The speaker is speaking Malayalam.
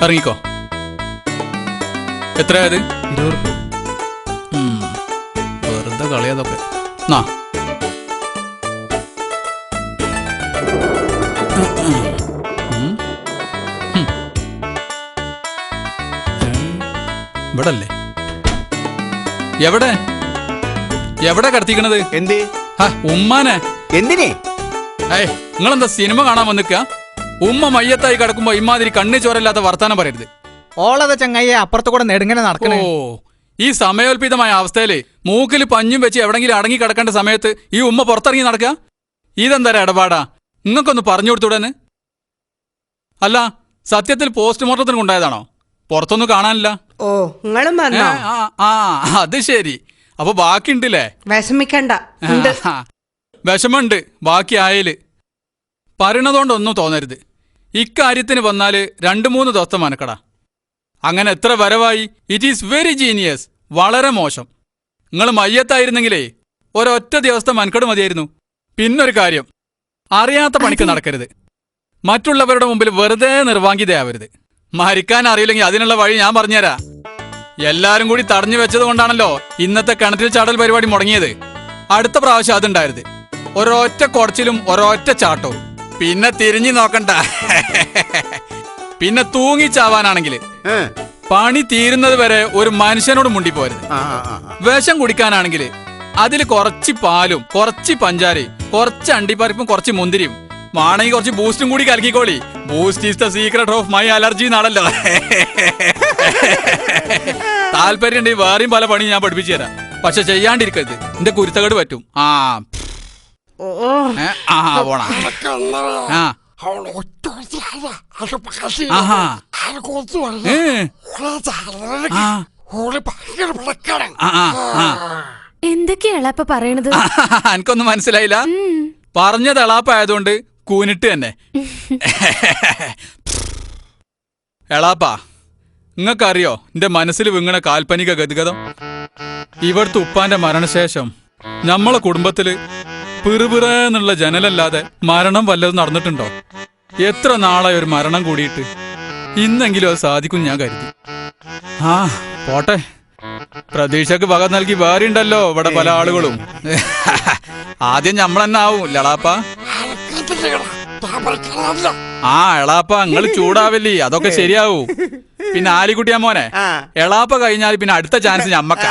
ഇറങ്ങിക്കോ. എത്രയായത്? 20 വെറുതെ കളിയാതൊക്കെ. നാ ഇവിടെ അല്ലേ? എവിടെ എവിടെ കടത്തിക്കണത്? എന്ത്? ഉമ്മാനെ എന്തിനെ? നിങ്ങളെന്താ സിനിമ കാണാൻ വന്നിക്ക? ഉമ്മ മയ്യത്തായി കിടക്കുമ്പോ ഇമാതിരി കണ്ണി ചോരല്ലാത്ത വർത്താനം പറയരുത്. ഓളത ചങ്ങയ്യെ അപ്പുറത്ത് കൂടെ നെടുങ്ങനെ നടക്കണേ. ഓ, ഈ സമയോൽപിതമായ അവസ്ഥയില് മൂക്കിൽ പഞ്ഞും വെച്ച് എവിടെങ്കിലും അടങ്ങി കിടക്കേണ്ട സമയത്ത് ഈ ഉമ്മ പുറത്തിറങ്ങി നടക്കുക? ഇതെന്താ ഇടപാടാ? നിങ്ങൾക്കൊന്ന് പറഞ്ഞു കൊടുത്തൂടെന്ന്? അല്ല, സത്യത്തിൽ പോസ്റ്റ്മോർട്ടത്തിന് കൊണ്ടായതാണോ? പുറത്തൊന്നും കാണാനില്ല. ഓ, നിങ്ങളും വന്നോ? അത് ശരി. അപ്പൊ ബാക്കിയുണ്ടല്ലേ? വിഷമിക്കണ്ട. വിഷമുണ്ട് ബാക്കി ആയാല്. പറയണതുകൊണ്ടൊന്നും തോന്നരുത്. ഇക്കാര്യത്തിന് വന്നാല് 2-3 ദിവസം മനക്കടാ. അങ്ങനെ എത്ര വരവായി. It is very genius. വളരെ മോശം. നിങ്ങൾ മയ്യത്തായിരുന്നെങ്കിലേ ഒരൊറ്റ ദിവസത്തെ മനക്കട് മതിയായിരുന്നു. പിന്നൊരു കാര്യം, അറിയാത്ത പണിക്ക് നടക്കരുത്. മറ്റുള്ളവരുടെ മുമ്പിൽ വെറുതെ നിർവാങ്കിതയാവരുത്. മരിക്കാൻ അറിയില്ലെങ്കിൽ അതിനുള്ള വഴി ഞാൻ പറഞ്ഞുതരാ. എല്ലാരും കൂടി തടഞ്ഞു വെച്ചത് കൊണ്ടാണല്ലോ ഇന്നത്തെ കിണറ്റിൽ ചാടൽ പരിപാടി മുടങ്ങിയത്. അടുത്ത പ്രാവശ്യം അതുണ്ടായത്. ഒരൊറ്റ കുറച്ചിലും ഒരൊറ്റ ചാട്ടവും. പിന്നെ തിരിഞ്ഞു നോക്കണ്ട. പിന്നെ തൂങ്ങിച്ചാവാനാണെങ്കിൽ പണി തീരുന്നത് വരെ ഒരു മനുഷ്യനോട് മുണ്ടിപ്പോരുത്. വിഷം കുടിക്കാനാണെങ്കിൽ അതിൽ കുറച്ച് പാലും കുറച്ച് പഞ്ചാരയും കുറച്ച് അണ്ടിപ്പരിപ്പും കുറച്ച് മുന്തിരിയും വേണമെങ്കിൽ കുറച്ച് ബൂസ്റ്റും കൂടി കലക്കിക്കോളി. Boost is the secret of my allergy എന്നാണല്ലോ. താല്പര്യം ഉണ്ടെങ്കിൽ വേറെയും പല പണി ഞാൻ പഠിപ്പിച്ചു തരാം. പക്ഷെ ചെയ്യാണ്ടിരിക്കരുത്, എന്റെ കുരുത്തകേട് പറ്റും. പോണ എന്തൊക്കെയാ പറയണത്? എനിക്കൊന്നും മനസ്സിലായില്ല. പറഞ്ഞത് എളാപ്പായതുകൊണ്ട് കൂനിട്ട് തന്നെ. എളാപ്പാ, നിങ്ങൾക്കറിയോ എന്റെ മനസ്സിൽ വിങ്ങണ കാൽപ്പനിക ഗതിഗതം? ഇവിടുത്തെ ഉപ്പാന്റെ മരണശേഷം നമ്മളെ കുടുംബത്തില് പിറുപിറന്നുള്ള ജനലല്ലാതെ മരണം വല്ലതും നടന്നിട്ടുണ്ടോ? എത്ര നാളായി ഒരു മരണം കൂടിയിട്ട്. ഇന്നെങ്കിലും അത് സാധിക്കും ഞാൻ കരുതി. പോട്ടെ, പ്രതീക്ഷക്ക് വക നൽകി വേറെ ഉണ്ടല്ലോ ഇവിടെ പല ആളുകളും. ആദ്യം ഞമ്മളെന്നെ ആവും ലളാപ്പ. എളാപ്പ നിങ്ങൾ ചൂടാവില്ലേ, അതൊക്കെ ശരിയാവൂ. പിന്നെ ആലിക്കുട്ടിയാ മോനെ, എളാപ്പ കഴിഞ്ഞാൽ പിന്നെ അടുത്ത ചാൻസ് ഞമ്മക്ക.